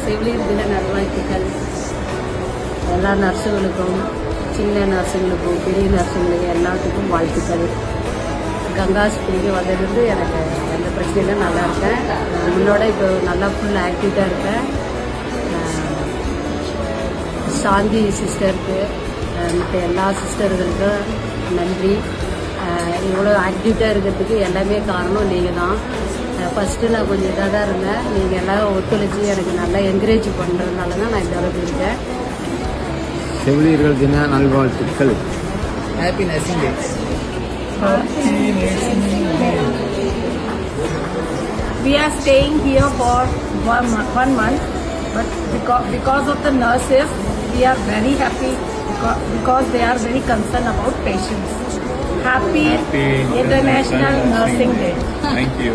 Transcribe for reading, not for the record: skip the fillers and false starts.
செவிலியர் தின நல்வாழ்த்துக்கள் எல்லா நர்ஸுகளுக்கும், சின்ன நர்ஸுங்களுக்கும், பெரிய நர்ஸுங்களுக்கு எல்லாத்துக்கும் வாழ்த்துக்கள். கங்காஸ்பத்திரிக்கு வந்ததுலேருந்து எனக்கு எந்த பிரச்சனையும் நல்லா இருக்கேன். முன்னோட இப்போ நல்லா ஃபுல் ஆக்டிவாக இருக்கேன். சாந்தி சிஸ்டருக்கு, மற்ற எல்லா சிஸ்டர்களுக்கும் நன்றி. இவ்வளோ ஆக்டிவாக இருக்கிறதுக்கு எல்லாமே காரணம் நீங்கள் தான். ஃபஸ்ட்டு நான் கொஞ்சம் இதாக தான் இருந்தேன். நீங்கள் எல்லாம் ஒத்துழைச்சி எனக்கு நல்லா என்கரேஜ் பண்ணுறதுனால தான் நான் இந்த அளவுக்கு இருக்கேன். செவிலியர்கள் தின நல்வாழ்த்துக்கள். Happy Nursing Day. We are staying here for 1 month, but because of the nurses, we are very happy because they are very concerned about patients. Happy International Nursing Day. Thank you.